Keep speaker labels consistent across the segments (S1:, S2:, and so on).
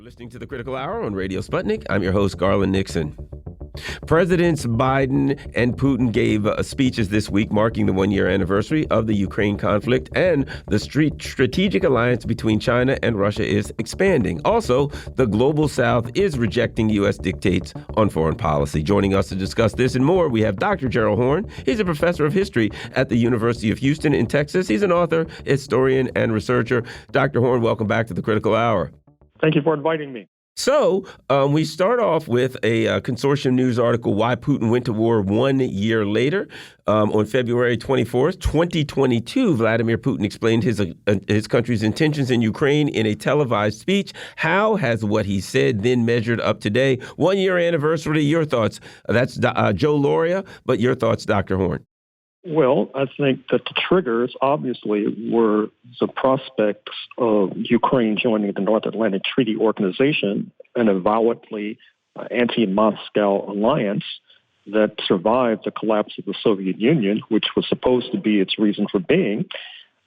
S1: Listening to the Critical Hour on Radio Sputnik. I'm your host, Garland Nixon. Presidents Biden and Putin gave speeches this week marking the one-year anniversary of the Ukraine conflict, and the strategic alliance between China and Russia is expanding. Also, the global South is rejecting U.S. dictates on foreign policy. Joining us to discuss this and more, we have Dr. Gerald Horne. He's a professor of history at the University of Houston in Texas. He's an author, historian, and researcher. Dr. Horne, welcome back to the Critical Hour.
S2: Thank you for inviting me.
S1: So we start off with a Consortium News article, Why Putin Went to War 1 year later. On February 24th, 2022, Vladimir Putin explained his country's intentions in Ukraine in a televised speech. How has what he said then measured up today? 1 year anniversary, your thoughts. That's Joe Loria, but your thoughts, Dr. Horne.
S2: Well, I think that the triggers obviously were the prospects of Ukraine joining the North Atlantic Treaty Organization, an avowedly anti-Moscow alliance that survived the collapse of the Soviet Union, which was supposed to be its reason for being.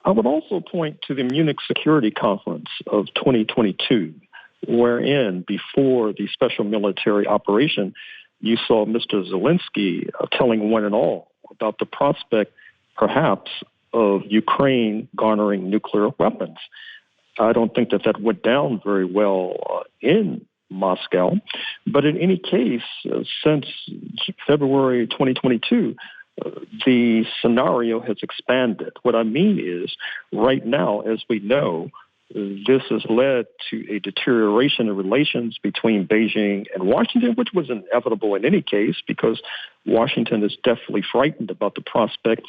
S2: I would also point to the Munich Security Conference of 2022, wherein before the special military operation, you saw Mr. Zelensky telling one and all about the prospect, perhaps, of Ukraine garnering nuclear weapons. I don't think that went down very well in Moscow. But in any case, since February 2022, the scenario has expanded. What I mean is, right now, as we know, this has led to a deterioration in relations between Beijing and Washington, which was inevitable in any case, because Washington is definitely frightened about the prospect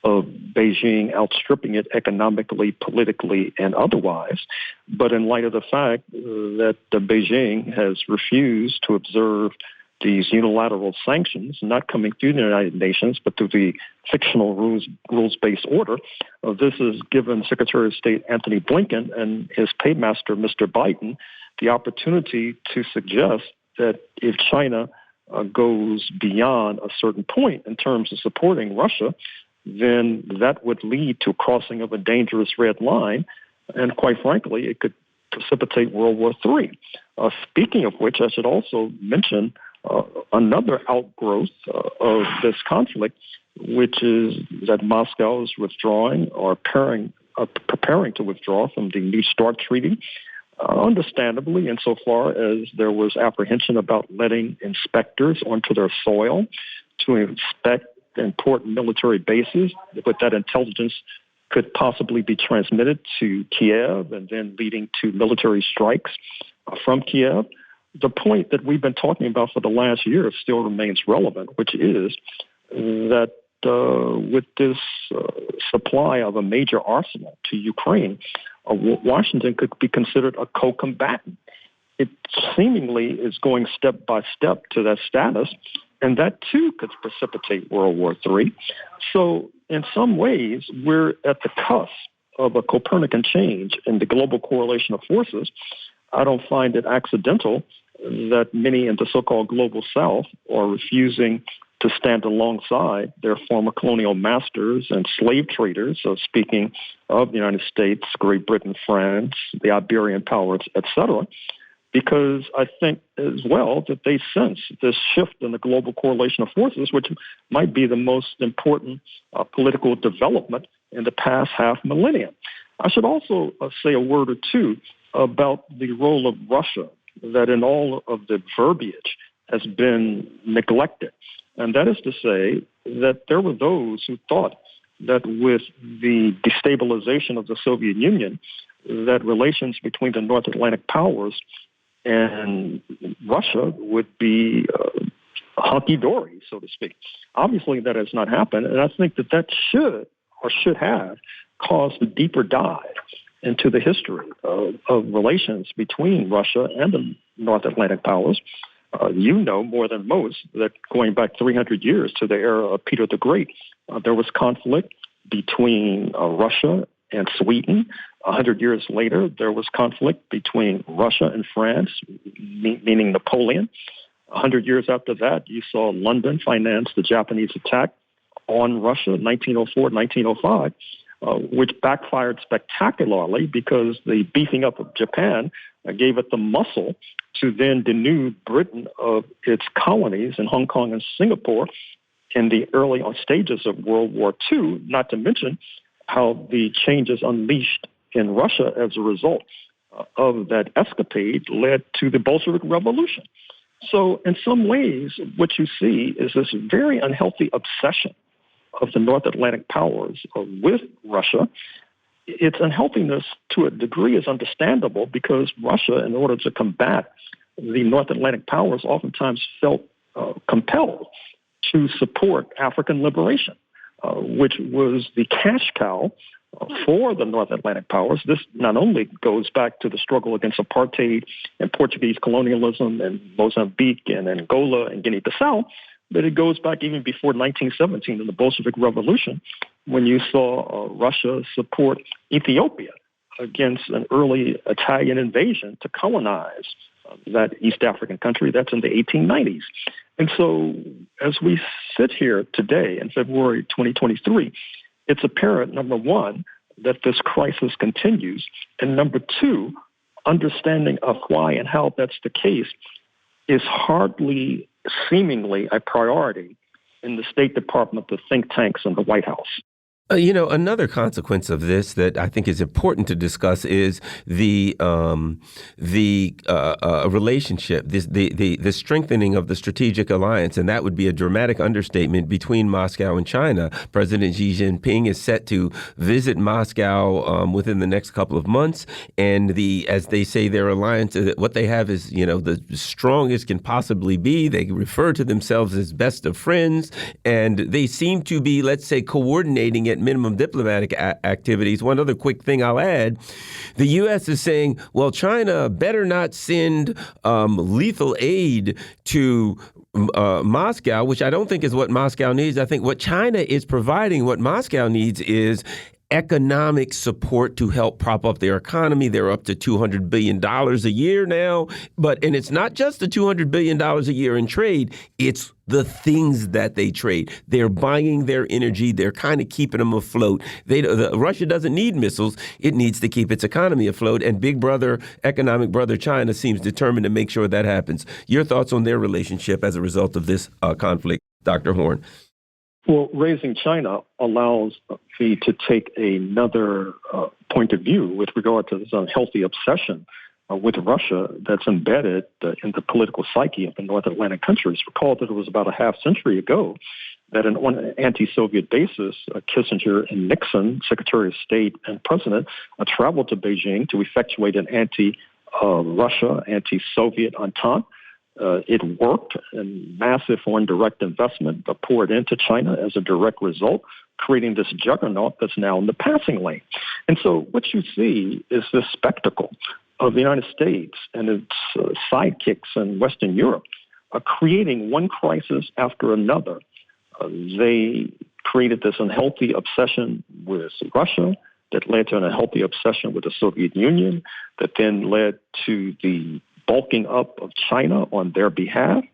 S2: of Beijing outstripping it economically, politically, and otherwise. But in light of the fact that Beijing has refused to observe these unilateral sanctions, not coming through the United Nations, but through the fictional rules-based order, this has given Secretary of State Anthony Blinken and his paymaster, Mr. Biden, the opportunity to suggest that if China goes beyond a certain point in terms of supporting Russia, then that would lead to crossing of a dangerous red line. And quite frankly, it could precipitate World War III. Speaking of which, I should also mention another outgrowth of this conflict, which is that Moscow is withdrawing or preparing to withdraw from the New START Treaty, understandably, insofar as there was apprehension about letting inspectors onto their soil to inspect important military bases, but that intelligence could possibly be transmitted to Kiev and then leading to military strikes from Kiev. The point that we've been talking about for the last year still remains relevant, which is that with this supply of a major arsenal to Ukraine, Washington could be considered a co-combatant. It seemingly is going step by step to that status, and that too could precipitate World War III. So in some ways, we're at the cusp of a Copernican change in the global correlation of forces. I don't find it accidental that many in the so-called global South are refusing to stand alongside their former colonial masters and slave traders, so speaking of the United States, Great Britain, France, the Iberian powers, etc., because I think as well that they sense this shift in the global correlation of forces, which might be the most important political development in the past half millennium. I should also say a word or two about the role of Russia, that in all of the verbiage has been neglected. And that is to say that there were those who thought that with the destabilization of the Soviet Union, that relations between the North Atlantic powers and Russia would be hunky-dory, so to speak. Obviously, that has not happened, and I think that should have caused a deeper dive into the history of relations between Russia and the North Atlantic powers. You know more than most that going back 300 years to the era of Peter the Great, there was conflict between Russia and Sweden. 100 years later, there was conflict between Russia and France, meaning Napoleon. 100 years after that, you saw London finance the Japanese attack on Russia, 1904, 1905. which backfired spectacularly because the beefing up of Japan gave it the muscle to then denude Britain of its colonies in Hong Kong and Singapore in the early stages of World War II, not to mention how the changes unleashed in Russia as a result of that escapade led to the Bolshevik Revolution. So in some ways, what you see is this very unhealthy obsession of the North Atlantic powers with Russia. Its unhealthiness to a degree is understandable because Russia, in order to combat the North Atlantic powers, oftentimes felt compelled to support African liberation, which was the cash cow for the North Atlantic powers. This not only goes back to the struggle against apartheid and Portuguese colonialism in Mozambique and Angola and Guinea-Bissau, but it goes back even before 1917 in the Bolshevik Revolution, when you saw Russia support Ethiopia against an early Italian invasion to colonize that East African country. That's in the 1890s. And so as we sit here today in February 2023, it's apparent, number one, that this crisis continues, and number two, understanding of why and how that's the case is hardly seemingly a priority in the State Department, the think tanks, and the White House.
S1: Another consequence of this that I think is important to discuss is the relationship, the strengthening of the strategic alliance, and that would be a dramatic understatement between Moscow and China. President Xi Jinping is set to visit Moscow within the next couple of months, and as they say, their alliance, what they have is the strongest can possibly be. They refer to themselves as best of friends, and they seem to be, let's say, coordinating at minimum diplomatic activities. One other quick thing I'll add, the U.S. is saying, well, China better not send lethal aid to Moscow, which I don't think is what Moscow needs. I think what China is providing, what Moscow needs is economic support to help prop up their economy. They're up to $200 billion a year now. And it's not just the $200 billion a year in trade. It's the things that they trade. They're buying their energy. They're kind of keeping them afloat. Russia doesn't need missiles. It needs to keep its economy afloat. And big brother, economic brother China seems determined to make sure that happens. Your thoughts on their relationship as a result of this conflict, Dr. Horne?
S2: Well, raising China allows me to take another point of view with regard to this unhealthy obsession with Russia that's embedded in the political psyche of the North Atlantic countries. Recall that it was about a half century ago that on an anti-Soviet basis, Kissinger and Nixon, Secretary of State and President, traveled to Beijing to effectuate an anti-Russia, anti-Soviet entente. It worked, and massive foreign direct investment poured into China as a direct result, creating this juggernaut that's now in the passing lane. And so what you see is this spectacle of the United States and its sidekicks in Western Europe creating one crisis after another. They created this unhealthy obsession with Russia that led to an unhealthy obsession with the Soviet Union that then led to the bulking up of China on their behalf.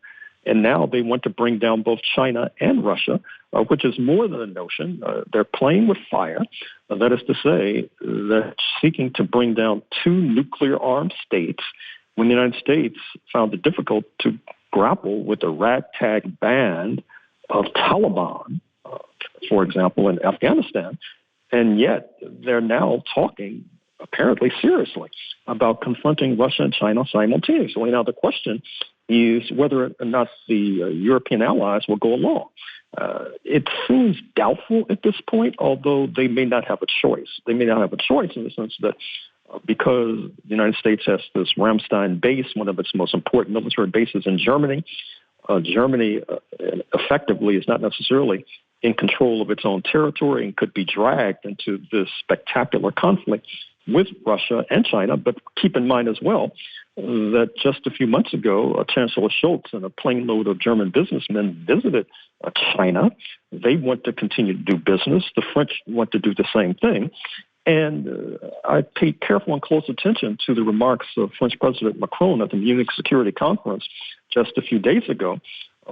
S2: And now they want to bring down both China and Russia, which is more than a notion. They're playing with fire. That is to say, they're seeking to bring down two nuclear-armed states when the United States found it difficult to grapple with the ragtag band of Taliban, for example, in Afghanistan. And yet they're now talking apparently seriously about confronting Russia and China simultaneously. Now, the question is whether or not the European allies will go along. It seems doubtful at this point, although they may not have a choice. They may not have a choice in the sense that because the United States has this Ramstein base, one of its most important military bases in Germany, Germany effectively is not necessarily in control of its own territory and could be dragged into this spectacular conflict with Russia and China. But keep in mind as well that just a few months ago, Chancellor Scholz and a plane load of German businessmen visited China. They want to continue to do business. The French want to do the same thing. And I paid careful and close attention to the remarks of French President Macron at the Munich Security Conference just a few days ago,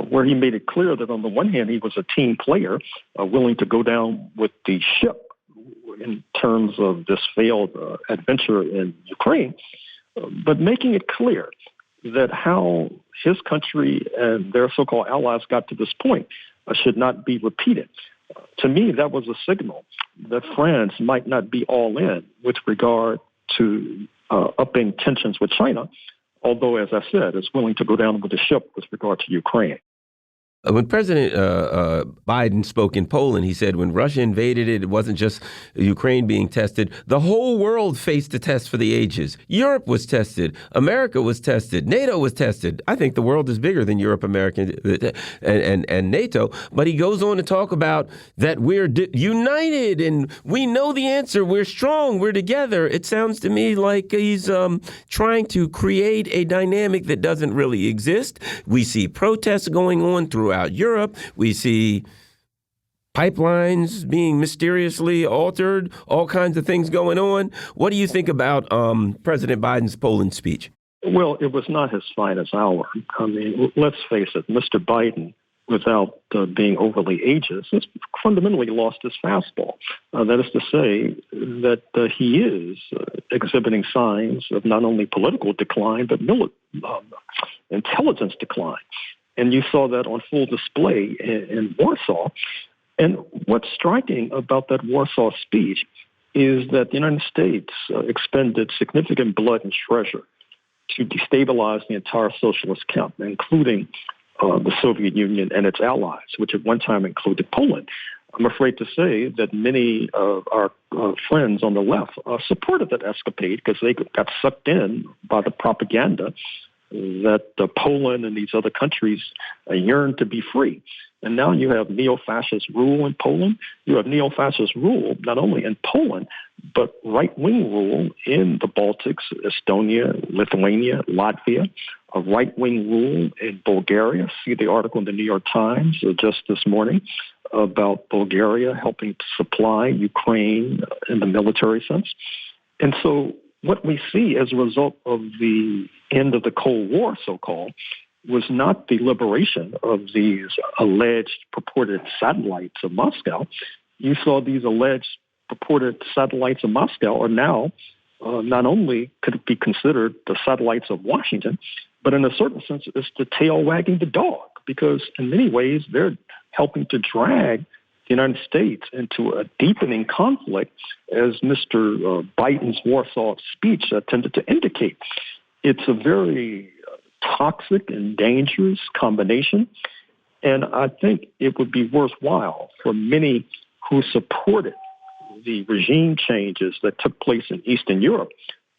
S2: where he made it clear that on the one hand, he was a team player willing to go down with the ship in terms of this failed adventure in Ukraine, but making it clear that how his country and their so-called allies got to this point should not be repeated. To me, that was a signal that France might not be all in with regard to upping tensions with China, although, as I said, is willing to go down with the ship with regard to Ukraine.
S1: When President Biden spoke in Poland, he said when Russia invaded it, it wasn't just Ukraine being tested. The whole world faced a test for the ages. Europe was tested. America was tested. NATO was tested. I think the world is bigger than Europe, America, and NATO. But he goes on to talk about that we're united and we know the answer. We're strong. We're together. It sounds to me like he's trying to create a dynamic that doesn't really exist. We see protests going on throughout Europe. We see pipelines being mysteriously altered, all kinds of things going on. What do you think about President Biden's Poland speech?
S2: Well, it was not his finest hour. I mean, let's face it, Mr. Biden, without being overly ageist, has fundamentally lost his fastball. That is to say that he is exhibiting signs of not only political decline, but intelligence decline. And you saw that on full display in Warsaw. And what's striking about that Warsaw speech is that the United States expended significant blood and treasure to destabilize the entire socialist camp, including the Soviet Union and its allies, which at one time included Poland. I'm afraid to say that many of our friends on the left supported that escapade because they got sucked in by the propaganda that Poland and these other countries yearn to be free. And now you have neo-fascist rule in Poland. You have neo-fascist rule not only in Poland, but right-wing rule in the Baltics, Estonia, Lithuania, Latvia, a right-wing rule in Bulgaria. See the article in the New York Times just this morning about Bulgaria helping to supply Ukraine in the military sense. And so what we see as a result of the end of the Cold War, so-called, was not the liberation of these alleged purported satellites of Moscow. You saw these alleged purported satellites of Moscow are now not only could it be considered the satellites of Washington, but in a certain sense, it's the tail wagging the dog, because in many ways they're helping to drag the United States into a deepening conflict, as Mr. Biden's Warsaw speech tended to indicate. It's a very toxic and dangerous combination, and I think it would be worthwhile for many who supported the regime changes that took place in Eastern Europe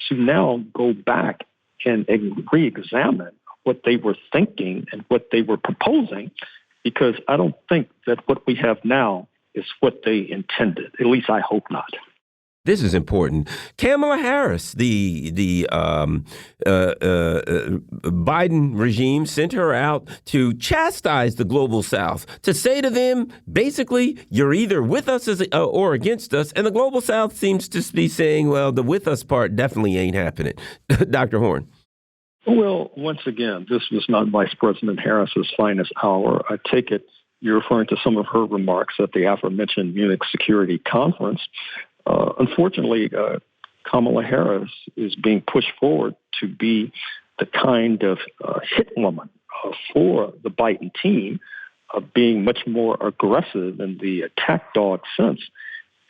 S2: to now go back and re-examine what they were thinking and what they were proposing, because I don't think that what we have now is what they intended. At least I hope not.
S1: This is important. Kamala Harris, the Biden regime sent her out to chastise the global South, to say to them, basically, you're either with us or against us. And the global South seems to be saying, well, the with us part definitely ain't happening. Dr. Horne.
S2: Well, once again, this was not Vice President Harris's finest hour. I take it you're referring to some of her remarks at the aforementioned Munich Security Conference. Unfortunately, Kamala Harris is being pushed forward to be the kind of hit woman for the Biden team, being much more aggressive in the attack dog sense.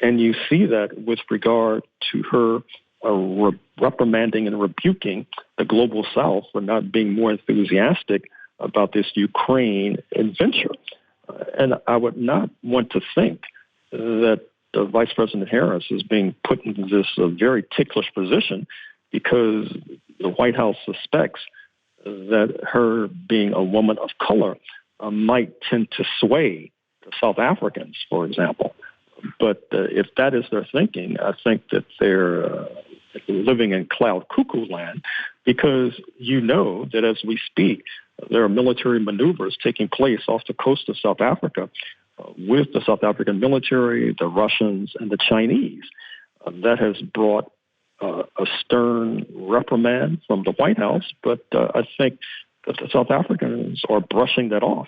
S2: And you see that with regard to her reprimanding and rebuking the global South for not being more enthusiastic about this Ukraine adventure. And I would not want to think that Vice President Harris is being put into this very ticklish position because the White House suspects that her being a woman of color might tend to sway the South Africans, for example. But if that is their thinking, I think that they're living in cloud cuckoo land, because you know that as we speak, there are military maneuvers taking place off the coast of South Africa with the South African military, the Russians, and the Chinese. That has brought a stern reprimand from the White House, but I think that the South Africans are brushing that off.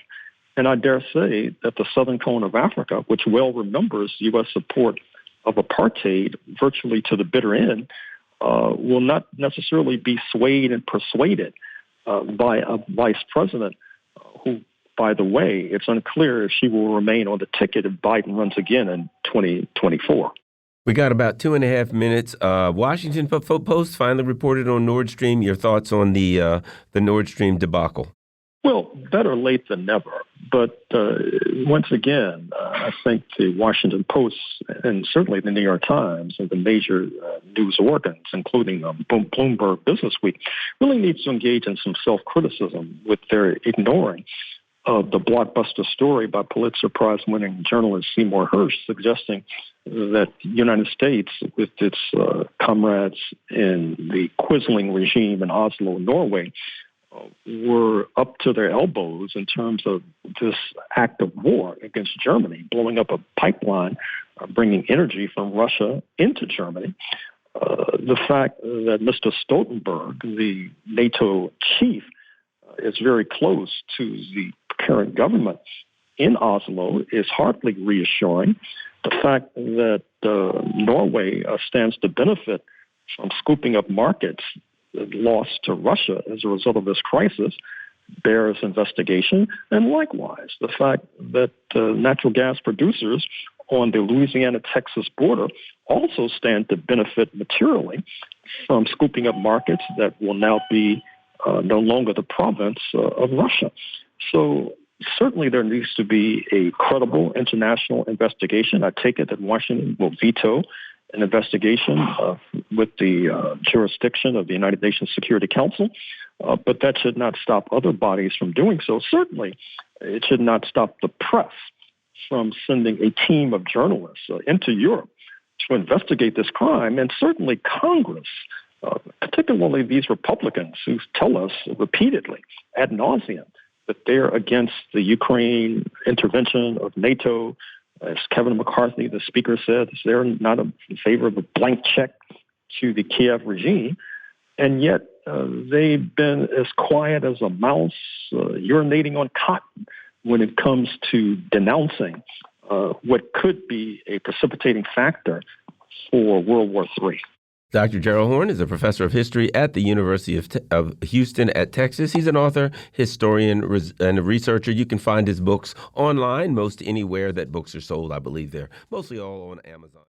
S2: And I dare say that the southern cone of Africa, which well remembers U.S. support of apartheid virtually to the bitter end will not necessarily be swayed and persuaded by a vice president who, by the way, it's unclear if she will remain on the ticket if Biden runs again in 2024.
S1: We got about 2.5 minutes. Washington Post finally reported on Nord Stream. Your thoughts on the Nord Stream debacle?
S2: Well, better late than never. But once again, I think the Washington Post and certainly the New York Times and the major news organs, including Bloomberg Business Week, really needs to engage in some self-criticism with their ignoring of the blockbuster story by Pulitzer Prize-winning journalist Seymour Hersh, suggesting that the United States, with its comrades in the Quisling regime in Oslo, Norway, were up to their elbows in terms of this act of war against Germany, blowing up a pipeline, bringing energy from Russia into Germany. The fact that Mr. Stoltenberg, the NATO chief, is very close to the current government in Oslo is hardly reassuring. The fact that Norway stands to benefit from scooping up markets lost to Russia as a result of this crisis bears investigation. And likewise, the fact that natural gas producers on the Louisiana-Texas border also stand to benefit materially from scooping up markets that will now be no longer the province of Russia. So certainly there needs to be a credible international investigation. I take it that Washington will veto an investigation with the jurisdiction of the United Nations Security Council, but that should not stop other bodies from doing so. Certainly, it should not stop the press from sending a team of journalists into Europe to investigate this crime, and certainly Congress, particularly these Republicans who tell us repeatedly ad nauseum that they're against the Ukraine intervention of NATO. As Kevin McCarthy, the speaker, said, they're not in favor of a blank check to the Kiev regime. And yet they've been as quiet as a mouse urinating on cotton when it comes to denouncing what could be a precipitating factor for World War III.
S1: Dr. Gerald Horne is a professor of history at the University of Houston at Texas. He's an author, historian, and a researcher. You can find his books online most anywhere that books are sold. I believe they're mostly all on Amazon.